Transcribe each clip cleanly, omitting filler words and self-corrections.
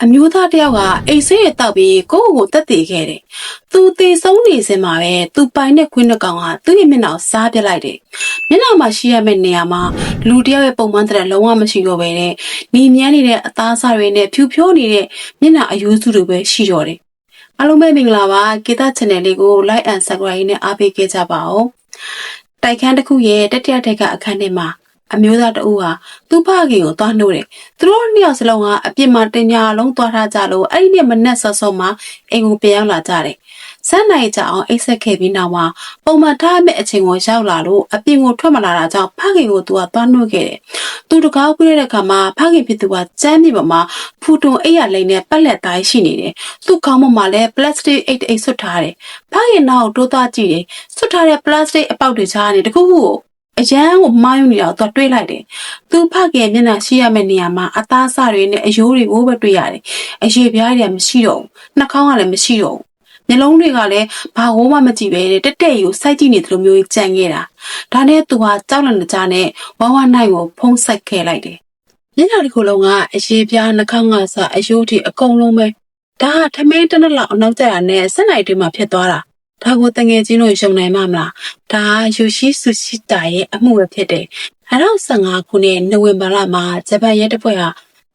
အမျိုးသားတယောက်ကအိမ်ဆေးရတောက်ပြီးကိုတက်တည်ခဲ့တယ်။သူတည်ဆုံးနေစင်မှာပဲသူပိုင်တဲ့ခွင်းနှကောင်ကသူ့ရဲ့မျက်နှာကိုစားပြလိုက်တယ်။မျက်နှာမှာရှိရမယ့်နေရာမှာလူတယောက်ရဲ့ပုံမှန်တဲ့လုံးဝမရှိတော့ပဲတဲ့။ညီမြန်းနေတဲ့အသားအစာတွေနဲ့ဖြူဖြိုးနေတဲ့မျက်နှာအယိုးစုတွေပဲရှိတော့တယ်။အားလုံးပဲမင်္ဂလာပါ။ကေတာ channel လေးကို like and subscribe နဲ့အားပေးခဲ့ကြပါဦး။တိုက်ခန်းတစ်ခုရဲ့တတိယထက်ကအခန်းထဲမှာအမျိုးသားတဦးဟာသူ့ဖခင်ကိုသွားနှိုးတယ်။သူတို့နှစ်ယောက်စလုံးကအပြစ်မှာတင်ညာလုံးသွားထားကြလို့အဲ့ဒီနေ့မနက်စောစောမှာအိမ်ကိုပြန်ရောက်လာကြတယ်။စမ်းနိုင်ကြအောင်အိတ်ဆက်ခဲ့ပြီးနောက်မှာပုံမှန်ထားမဲ့အချိန်ကိုရောက်လာလို့အပြင်ကိုထွက်မလာတာကြောင့်ဖခင်ကိုသူကသွားနှိုးခဲ့တယ်။သူတကားပြတဲ့အခါမှာဖခင်ဖြစ်သူကကျမ်းမြေပေါ်မှာဖူတုံအိတ်ရလိမ့်နဲ့ပက်လက်တိုင်းရှိနေတယ်။သူ့ခေါင်းပေါ်မှာလည်း plastic အိတ်ဆွတ်ထားတယ်။ဖခင်နောက်တိုးသွားကြည့်တယ်။ဆွတ်ထားတဲ့ plastic အပေါက်တွေကြားနေတခုခုကိုအရန်ကိုမာယုံနေတာတော့တွေးလိုက်တယ်။သူဖခင်မျက်နှာရှိရမယ့်နေရာမှာအသားအစာတွေနဲ့အယိုးတွေကိုပဲတွေ့ရတယ်။အရေပြားတွေကမရှိတော့ဘူး။နှာခေါင်းကလည်းမရှိတော့ဘူး။မျက်လုံးတွေကလည်းဘာဝမှမကြည့်ပဲတက်တက်ကိုစိုက်ကြည့်နေသလိုမျိုးကြံခဲ့တာ။ဒါနဲ့သူဟာကြောက်လန့်ကြနဲ့ဝဝနိုင်ကိုဖုံးဆက်ခဲ့လိုက်တယ်။မျက်နှာတစ်ခုလုံးကအရေပြားနှာခေါင်းကစအယိုးတွေအကုန်လုံးပဲ။ဒါကထမင်းတစ်နက်လောက်အနောက်ကျတာနဲ့ဆက်နိုင်တွေမှာဖြစ်သွားတာ။ဒါကိုတငယ်ချင်းတို့ယုံနိုင်မှာမလားဒါယူရှိဆူရှိတာရဲ့အမှုပဲဖြစ်တယ်2015ခုနှစ်နိုဝင်ဘာလမှာဂျပန်ရဲတပ်ဖွဲ့ဟာ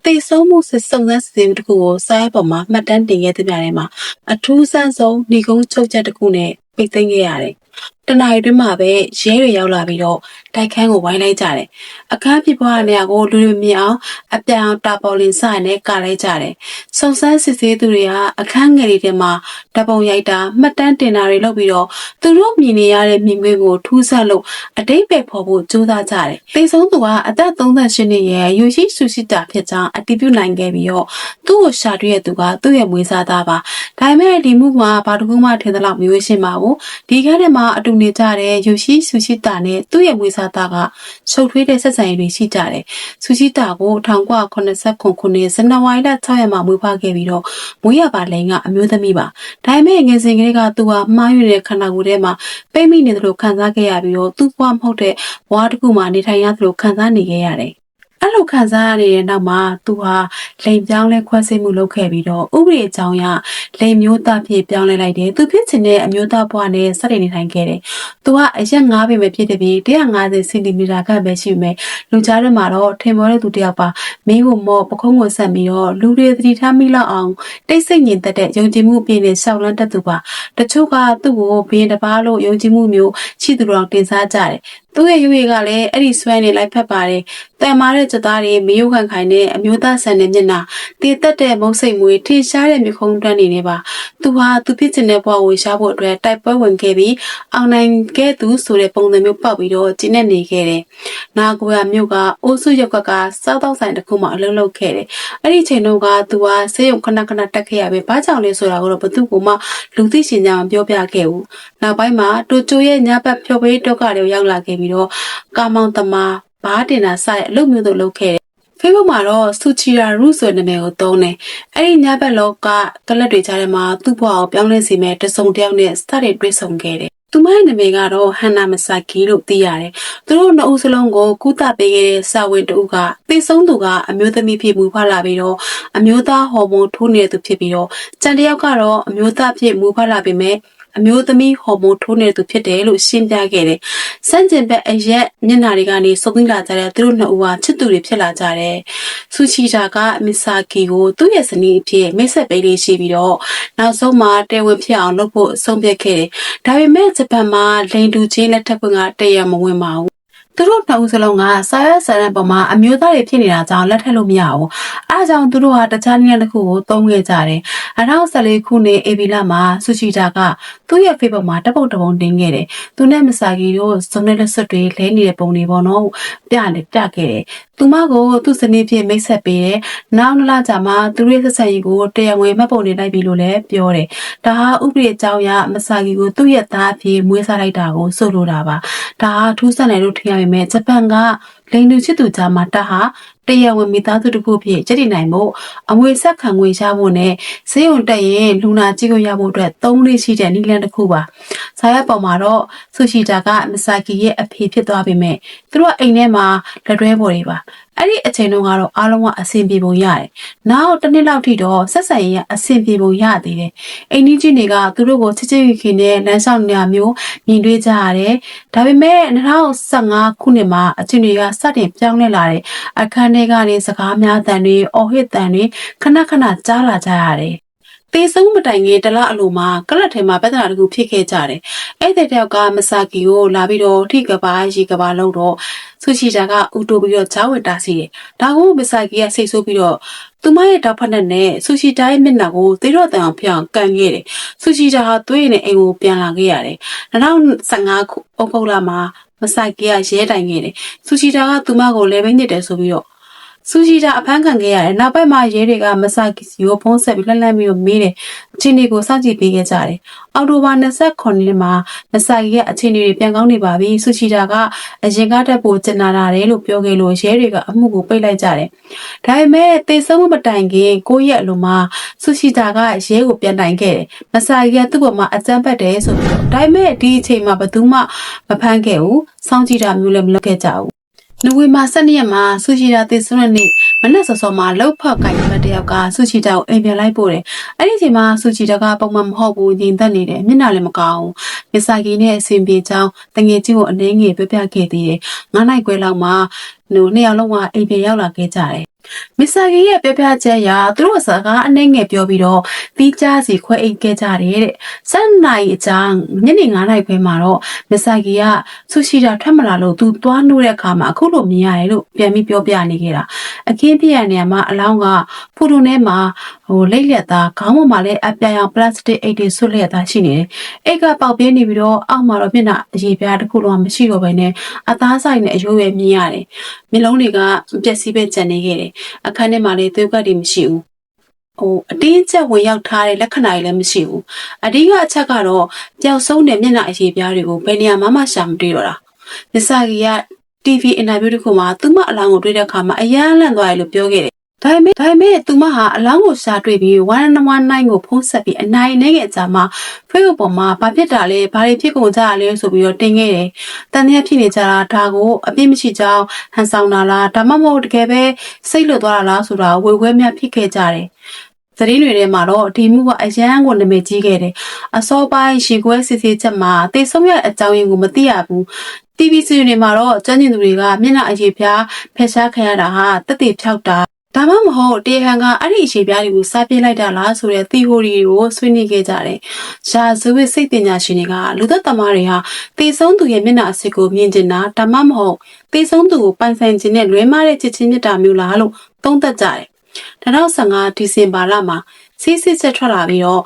သေဆုံးမှုစုံစမ်းစစ်ဆေးမှုတစ်ခုကိုစာရေးပေါ်မှာမှတ်တမ်းတင်ခဲ့တဲ့ပြထဲမှာအထူးဆန်းဆုံးညီကုန်းချုပ်ချက်တစ်ခုနဲ့ပိတ်သိမ်းခဲ့ရတယ်တနင်္လာနေ့မှာပဲရဲတွေရောက်လာပြီးတော့တိုက်ခန်းကိုဝိုင်းလိုက်ကြတယ်အခန်းပြပွားတဲ့နေရာကိုလူတွေမြင်အောင်အပြောင်တာပေါ်လင်ဆိုင်နဲ့ကာလိုက်ကြတယ်စုံစမ်းစစ်ဆေးသူတွေကအခန်းငယ်လေးထဲမှာဓပုံရိုက်တာမှတ်တမ်းတင်တာတွေလုပ်ပြီးတော့သူတို့မြင်နေရတဲ့မြင်ကွင်းကိုထူးဆန်းလို့အတိတ်ပဲဖော်ဖို့ကြိုးစားကြတယ်သေဆုံးသူကအသက်38နှစ်ရဲ့ယူရှိဆူရှိတာဖြစ်ကြောင်းအတည်ပြုနိုင်ခဲ့ပြီးတော့သူ့ကိုရှာတွေ့တဲ့သူကသူ့ရဲ့မွေးစားသားပါဒါပေမဲ့ဒီမှုမှာဘာတစ်ခုမှထင်သလောက်မျိုးရှင်းပါဘူးဒီကနေ့မှာအတူနေကြတဲ့ယူရှိဆူရှိတာနဲ့သူ့ရဲ့မွေးစားသားကရှုပ်ထွေးတဲ့ဆက်ဆံရေးတွေရှိကြတယ်ဆူရှိတာကို1989ခုနှစ်ဇန်နဝါရီလ6ရက်မှာမွေးဖွားခဲ့ပြီးတော့မွေးရပါလိန်ကအမျိုးသမီးပါဒါပေမဲ့ငယ်စဉ်ကလေးကသူဟာမှားယွင်းတဲ့ခန္ဓာကိုယ်ထဲမှာပိတ်မိနေတယ်လို့ခံစားခဲ့ရပြီးတော့သူ့ဘဝမဟုတ်တဲ့ဘဝတစ်ခုမှာနေထိုင်ရတယ်လို့ခံစားနေခဲ့ရတယ်အဲ့လိုခံစားရတဲ့နောက်မှာသူဟာလိမ်ပြောင်းလဲခွဲစိတ်မှုလုပ်ခဲ့ပြီးတော့ဥပဒေအကြောင်းအရလိမ်မျိုးသားဖြစ်ပြောင်းလဲလိုက်တယ်သူဖြစ်ချင်တဲ့အမျိုးသားဘဝနဲ့စတင်နေထိုင်ခဲ့တယ်သူကအရက်9ပေပဲဖြစ်တဲ့ပြီး150စင်တီမီတာခန့်ပဲရှိမယ်လူကြားထဲမှာတော့ထင်ပေါ်တဲ့သူတယောက်ပါမင်းကိုမော့ပခုံးကိုဆက်ပြီးတော့လူတွေသတိထားမိလောက်အောင်တိတ်ဆိတ်ညင်သက်တဲ့ယုံကြည်မှုအပြည့်နဲ့ရှောက်လန်းတတ်သူပါတချို့ကသူ့ကိုဘင်းတစ်ပါးလို့ယုံကြည်မှုမျိုးရှိသူတော်တင်စားကြတယ်သူ့ရဲ့ရွေကလည်းအဲ့ဒီဆွဲနေလိုက်ဖက်ပါတယ်တန်မာတဲ့ကြသားတွေမယုတ်ခံခိုင်တဲ့အမျိုးသားဆန်တဲ့မျက်နှာတည်တက်တဲ့မုတ်စိတ်မွေးထိရှားတဲ့မြခုံးတန်းနေနေပါသူဟာသူဖြစ်ချင်တဲ့ဘဝကိုရှားဖို့အတွက်တိုက်ပွဲဝင်ခဲ့ပြီးအောင်နိုင်ခဲ့သူဆိုတဲ့ပုံစံမျိုးပေါက်ပြီးတော့ကျင်းနေခဲ့တယ်နာကိုရမြို့ကအိုးစုရုပ်ကစားတော့ဆိုင်တစ်ခုမှအလုပ်လုပ်ခဲ့တယ်အဲ့ဒီချိန်တုန်းကသူဟာဆေးရုံခဏခဏတက်ခဲ့ရပဲဘာကြောင့်လဲဆိုတာကိုတော့ဘသူကမှလူသိရှင်ကြအောင်ပြောပြခဲ့ဘူးနောက်ပိုင်းမှာတိုချိုရဲ့ညဘက်ဖြော်ပေးတော့ကတွေရောက်လာခဲ့ပြီးတော့ကာမောင်သမားဘားတင်တာစတဲ့အလုပ်မျိုးတို့လုပ်ခဲ့တယ်Facebook မှာတော့ဆူချီရာရုဆိုတဲ့နာမည်ကိုသုံးတယ်။အဲ့ဒီညဘက်လောကကလပ်တွေကြားထဲမှာသူ့ဘဝကိုပြောင်းလဲစေမဲ့တစုံတယောက်နဲ့စတဲ့တွေ့ဆုံခဲ့တယ်။သူမရဲ့နာမည်ကတော့ဟန်နာမဆာကီလို့သိရတယ်။သူတို့နှစ်ဦးစလုံးကိုကုသပေးခဲ့တဲ့စာဝင်တဦးကသိဆုံးသူကအမျိုးသမီးဖြစ်မူဖွားလာပြီးတော့အမျိုးသားဟော်မုန်းထိုးနေတဲ့သူဖြစ်ပြီးတော့ကျန်တယောက်ကတော့အမျိုးသားဖြစ်မူဖွားလာပေမဲ့အမျိုးသမီးဟော်မုန်းထိုးနေတဲ့သူဖြစ်တယ်လို့ရှင်းပြခဲ့တယ်။စန့်ကျင်ဘက်အရက်မျက်နှာတွေကနေစုံသိလာကြတဲ့သူတို့နှစ်ဦးဟာချစ်သူတွေဖြစ်လာကြတယ်။ဆူချီတာကမီဆာကီကိုသူ့ရဲ့ဇနီးအဖြစ်မိတ်ဆက်ပေးလေးရှိပြီးတော့နောက်ဆုံးမှာတဲဝင်ဖြစ်အောင်လုပ်ဖို့ဆုံးဖြတ်ခဲ့တယ်။ဒါပေမဲ့ဂျပန်မှာလိန်တူချင်းလက်ထပ်ခွင့်ကတရမဝင်ပါဘူး။သူတို့နှစ်ဦးစလုံးကစာရွက်စာတမ်းပေါ်မှာအမျိုးသားတွေဖြစ်နေတာကြောင့်လက်ထပ်လို့မရဘူး။အဲဒါကြောင့်သူတို့ဟာတခြားနည်းတစ်ခုကိုသုံးခဲ့ကြတယ်။2014ခုနှစ်အေဗီလာမှာဆူချီတာကသူ့ရဲ့ Facebook မှာတပ်ပုံတင်ခဲ့တယ်။သူနဲ့မဆာကီတို့ဇုံနဲ့လက်စွပ်တွေလဲနေတဲ့ပုံတွေပေါ့နော်။ပြခဲ့တယ်။သူမကိုသူ့ဇနီးဖြစ်မိတ်ဆက်ပေးတယ်။နောက်2လကြာမှသူတို့ရဲ့ဆက်ဆံရေးကိုတရားဝင်မှတ်ပုံတင်လိုက်ပြီလို့လည်းပြောတယ်။ဒါဟာဥပဒေအကြောင်းအရမဆာကီကိုသူ့ရဲ့သားအဖြစ်မွေးစားလိုက်တာကိုဆိုလိုတာပါ။ဒါဟာထူးဆန်းတယ်လို့ထင်ရပေမဲ့ဂျပန်ကလိန်လူချစ်သူကြားမှာတဟာတရားဝင်မိသားစုတစ်ခုဖြစ်ကျတည်နိုင်ဖို့အမွေဆက်ခံငွေရဖို့နဲ့ဈေးရုံတက်ရင်လူနာကြည့်ခွင့်ရဖို့အတွက်3လေးရှိတဲ့နည်းလမ်းတစ်ခုပါဇာတ်ပေါ်မှာတော့ဆူရှီတာကမဆာကီရဲ့အဖေဖြစ်သွားပေမဲ့သူတို့အိမ်ထဲမှာလက်တွဲပေါ်တွေပါ အဲ့ဒီအချိန်တုန်းကတော့အားလုံးကအဆင်ပြေပုံရတယ်။နောက်တစ်နှစ်လောက်ထိတော့ဆက်ဆံရေးကအဆင်ပြေပုံရသေးတယ်။အိမ်ကြီးတွေကသူတို့ကိုချစ်ချစ်ခင်နဲ့လမ်းဆောင်နေတာမျိုးမြင်တွေ့ကြရတယ်။ဒါပေမဲ့2015ခုနှစ်မှာအချင်းတွေကစတင်ပြောင်းလဲလာတဲ့အခန်းထဲကနေစကားများတန်တွေအော်ဟစ်တန်တွေခဏခဏကြားလာကြရတယ်။တေဆုံးမတိုင်ခင်တလအလိုမှာကလတ်ထဲမှာပြဿနာတခုဖြစ်ခဲ့ကြတယ်။အဲ့တဲ့တယောက်ကမဆာကီကိုလာပြီးတော့ထိကပါရေကပါလို့တော့ဆူချီတာကဥတိုးပြီးတော့ဂျာဝတ်တာစီတယ်။ဒါကိုမဆာကီကစိတ်ဆိုးပြီးတော့သူမရဲ့တောက်ဖက်နဲ့ဆူချီတာရဲ့မျက်နှာကိုသေတော့တန်အောင်ဖျောင်းကန်ခဲ့တယ်။ဆူချီတာဟာသွေးနဲ့အိမ်ကိုပြန်လာခဲ့ရတယ်။2015ခုဩဂုတ်လမှာမဆာကီကရဲတိုင်ခဲ့တယ်။ဆူချီတာကသူမကိုလဲပိတ်ညစ်တယ်ဆိုပြီးတော့ဆူချီတာအဖမ်းခံခဲ့ရတယ်။နောက်ပိုင်းမှာရဲတွေကမဆာကီစီကိုဖုံးဆက်ပြီးလှမ်းပြီးတော့မေးတယ်။အချင်းတွေကိုစောင့်ကြည့်ပေးခဲ့ကြတယ်။အောက်တိုဘာ29ရက်မှာမဆာကီရဲ့အချင်းတွေပြန်ကောင်းနေပါပြီ။ဆူချီတာကအရင်ကတက်ဖို့ကျင်နာတာတယ်လို့ပြောခဲ့လို့ရဲတွေကအမှုကိုပိတ်လိုက်ကြတယ်။ဒါပေမဲ့တေဆုံးမတိုင်ခင်9ရက်အလိုမှာဆူချီတာကရဲကိုပြန်တိုင်ခဲ့တယ်။မဆာကီကသူ့ပေါ်မှာအကြမ်းဖက်တယ်ဆိုပြီးတော့ဒါပေမဲ့ဒီအချိန်မှာဘယ်သူမှမဖမ်းခဲ့ဘူး။စောင့်ကြည့်တာမျိုးလည်းမလုပ်ခဲ့ကြဘူး။နိုဝင်ဘာ12ရက်မှာဆူချီတာတေဆုံးတဲ့နေ့မနက်စောစောမှာလောက်ဖောက်ကိုင်တဲ့တယောက်ကဆူချီတာကိုအိမ်ပြန်လိုက်ပို့တယ်။အဲ့ဒီအချိန်မှာဆူချီတာကပုံမှန်မဟုတ်ဘူးညင်သက်နေတယ်မျက်နှာလည်းမကောင်းဘူး။မဆာကီနဲ့အဆင်ပြေကြောင်းတငယ်ချင်းကိုအနှင်းငယ်ပြပြခဲ့သေးတယ်။9နိုင်ခွဲလောက်မှာနှစ်ယောက်လုံးကအိမ်ပြန်ရောက်လာခဲ့ကြတယ်။မစ္စတာကီရဲ့ပြပြချက်အရသူတို့စကားအနှဲငယ်ပြောပြီးတော့တီးကြစီခွဲအိတ်ခဲ့ကြတယ်တဲ့။7နိုင်အကြောင်းညနေ9နိုင်ခွဲမှာတော့မစ္စတာကီကဆူရှီတာထွက်မလာလို့သူသွားနှိုးတဲ့အခါမှာအခုလိုမြင်ရတယ်လို့ပြန်ပြီးပြောပြနေခဲ့တာ။အခင်းပြရနေမှာအလောင်းကဖူထုံထဲမှာလိတ်လက်သားခေါင်းပေါ်မှာလည်းအပြာရောင်ပလတ်စတစ်အိတ်တွေဆွတ်လက်သားရှိနေတယ်။အိတ်ကပေါက်ပြင်းနေပြီးတော့အောက်မှာတော့မျက်နှာအရေပြားတစ်ခုလုံးမရှိတော့ဘဲနဲ့အသားဆိုင်နဲ့အယိုးပဲမြင်ရတယ်။မျက်လုံးတွေကပျက်စီးပဲကျန်နေခဲ့တယ်။အခန်းထဲမှာလည်းသွေးကွက်တွေမရှိဘူးအတင်းကျပ်ဝင်ရောက်ထားတဲ့လက္ခဏာတွေလည်းမရှိဘူးအဓိကအချက်ကတော့ပျောက်ဆုံးတဲ့မျက်နှာအရေပြားတွေကိုဘယ်နေရာမှရှာမတွေ့တော့တာမစ္စတာကီက TV အင်တာဗျူးတစ်ခုမှာသူမအလောင်းကိုတွေ့တဲ့အခါမှာအယမ်းလန့်သွားတယ်လို့ပြောခဲ့တယ်ဒါပေမဲ့သူမဟာအလောင်းကိုရှာတွေ့ပြီး119ကိုဖုံးဆက်ပြီးအနိုင်နဲ့ရဲ့အကြမှာ Facebook ပေါ်မှာဘာဖြစ်တာလဲဘာတွေဖြစ်ကုန်ကြရလဲဆိုပြီးတော့တင်ခဲ့တယ်။တန်တရားဖြစ်နေကြတာဒါကိုအပြစ်မရှိကြောင်းဟန်ဆောင်တာလားဒါမှမဟုတ်တကယ်ပဲစိတ်လွတ်သွားတာလားဆိုတာဝေခွဲများဖြစ်ခဲ့ကြတယ်။သတင်းတွေထဲမှာတော့ဒီမှုကအရန်ကိုနာမည်ကြီးခဲ့တယ်။အစောပိုင်းရေခွဲစစ်ဆေးချက်မှာတေဆုံးရအကြောင်းရင်းကိုမသိရဘူး။ TV စီတွေမှာတော့ကျွမ်းကျင်သူတွေကမျက်နှာအရေပြားဖယ်ရှားခံရတာဟာတက်တေဖြောက်တာဒါမှမဟုတ်တေဟန်ကအဲ့ဒီအရှိပြားတွေကိုစားပြစ်လိုက်တာလားဆိုတဲ့ theory ကိုဆွေးနွေးခဲ့ကြတယ်။ရာဇဝတ်စိတ်ပညာရှင်တွေကလူသက်သမားတွေဟာတေဆုံးသူရဲ့မျက်နှာအစစ်ကိုမြင်ကျင်တာဒါမှမဟုတ်တေဆုံးသူကိုပိုင်ဆိုင်ခြင်းနဲ့လွဲမားတဲ့ချစ်ချင်းမြတ်တာမျိုးလားလို့သုံးသပ်ကြတယ်။2015ဒီဇင်ဘာလမှာစစ်ချက်ထွက်လာပြီးတော့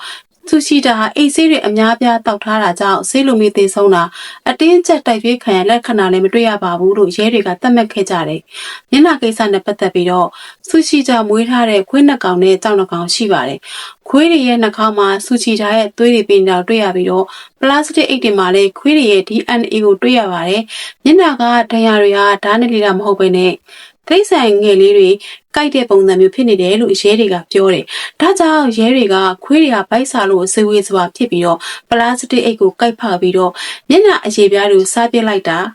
ဆူချီတာဟာအိတ်ဆေးတွေအများပြားတောက်ထားတာကြောင့်ဆေးလိုမီသေးဆုံးတာအတင်းကျပ်တိုက်ရွေးခံရလက္ခဏာလည်းမတွေ့ရပါဘူးလို့ရဲတွေကသတ်မှတ်ခဲ့ကြတယ်။မျက်နှာကိစ္စနဲ့ပတ်သက်ပြီးတော့ဆူချီတာမွေးထားတဲ့ခွေးနှကောင်နဲ့ကြောက်နှကောင်ရှိပါတယ်။ခွေးတွေရဲ့နှာခေါင်းမှာဆူချီတာရဲ့သွေးတွေပင်တာတွေ့ရပြီးတော့ပလတ်စတစ်အိတ်တွေမှာလည်းခွေးတွေရဲ့ DNA ကိုတွေ့ရပါတယ်။မျက်နှာကဒဏ်ရာတွေဟာဓာတ်နဲ့လေတာမဟုတ်ဘဲနဲ့တိတ်ဆိုင်ငယ်လေးတွေကိုက်တဲ့ပုံစံမျိုးဖြစ်နေတယ်လို့ရဲတွေကပြောတယ်။ဒါကြောင့်ရဲတွေကခွေးတွေကဗိုက်စာလို့ဇေဝေးစွာဖြစ်ပြီးတော့ပလတ်စတစ်အိတ်ကိုကိုက်ဖပြီးတော့မျက်နှာအရေပြားတွေကိုစားပစ်လိုက်တာ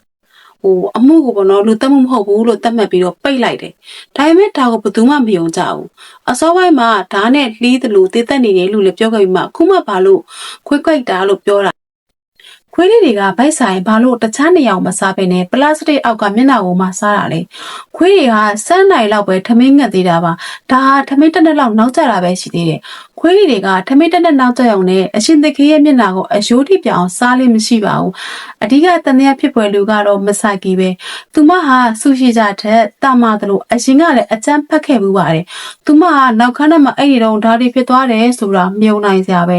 အမှုကိုပေါ့နော်လူသက်မှုမဟုတ်ဘူးလို့သတ်မှတ်ပြီးတော့ပိတ်လိုက်တယ်။ဒါပေမဲ့ဒါကိုဘယ်သူမှမယုံကြဘူး။အစောပိုင်းမှာဓာတ်နဲ့လှီးသလိုတည်သက်နေတယ်လို့လည်းပြောခဲ့ပြီးမှခုမှဘာလို့ခွေးကိုက်တာလို့ပြောတာခွေးလေးတွေကဗိုက်ဆိုင်ဘာလို့တခြားနေရာမှာစားပဲနဲ့ပလတ်စတစ်အောက်ကမျက်နှာကိုမှစားတာလေခွေးတွေကစမ်းနိုင်လောက်ပဲထမင်းငတ်သေးတာပါဒါဟာထမင်းတစ်နက်လောက်နောက်ကျတာပဲရှိသေးတယ်ခွေးတွေကထမင်းတစ်နက်နောက်ကျအောင်နဲ့အရှင်သခင်ရဲ့မျက်နှာကိုအယိုးထိပြောင်စားလို့မရှိပါဘူးအဓိကတန်တရားဖြစ်ပွဲလူကတော့မဆာကီပဲသူမဟာဆူရှိကြတဲ့တာမသလိုအရှင်ကလည်းအကျန်းဖက်ခဲ့မှုပါတယ်သူမဟာနောက်ခန်းထဲမှာအဲ့ဒီတော့ဓာတ်တွေဖြစ်သွားတယ်ဆိုတာမြုံနိုင်စရာပဲ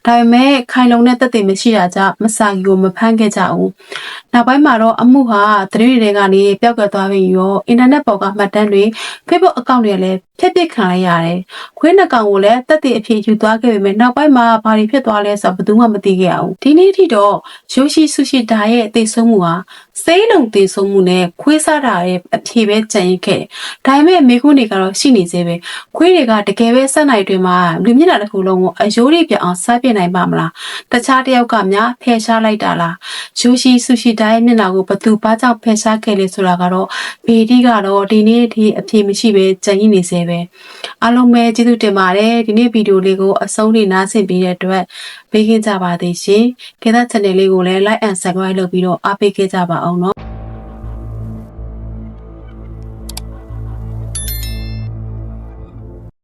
ဒါပေမဲ့ခိုင်လုံတဲ့သက်သေမရှိတာကြောင့်မဆာကီကိုမဖမ်းခဲ့ကြဘူးနောက်ပိုင်းမှာတော့အမှုဟာသတင်းတွေကနေပျောက်ကသွားပြီးရောအင်တာနက်ပေါ်ကမှတ်တမ်းတွေ Facebook အကောင့်တွေလည်းဖျက်ပစ်ခံလိုက်ရတယ်ခွေးနှကောင်ကိုလည်းသက်သေအဖြစ်ယူသွားခဲ့ပေမဲ့နောက်ပိုင်းမှာဘာတွေဖြစ်သွားလဲဆိုတာဘယ်သူမှမသိခဲ့ရဘူးဒီနေ့ထိတော့ယိုရှိဆူရှိဒါရဲ့အသေးဆုံးမှုဟာ စိတ်လုံးတင်ဆုံးမှုနဲ့ခွေးစားတာရဲ့အဖြေပဲကြံရင်ခဲ့ဒါပေမဲ့မိခွန်းတွေကတော့ရှိနေသေးပဲခွေးတွေကတကယ်ပဲစက်နိုင်တွင်မှာလူမျက်နှာတစ်ခုလုံးကိုအယိုးတွေပြောင်အောင်စားပြနိုင်ပါမလားတခြားတစ်ယောက်ကများဖယ်ရှားလိုက်တာလားယူရှိဆူရှိတိုင်းမျက်နှာကိုဘသူဘာကြောင့်ဖယ်ရှားခဲ့လဲဆိုတာကတော့ဘေဒီကတော့ဒီနေ့ဒီအဖြေမရှိပဲကြံရည်နေသေးပဲအားလုံးပဲကျေးဇူးတင်ပါတယ်ဒီနေ့ဗီဒီယိုလေးကိုအဆုံးထိနားဆင်ပြီးတဲ့အတွက်ပေးခင်ကြပါသေးရှင်ခေတ်သား channel လေးကိုလည်း like and subscribe လုပ်ပြီးတော့အားပေးခဲ့ကြပါအောင်နော်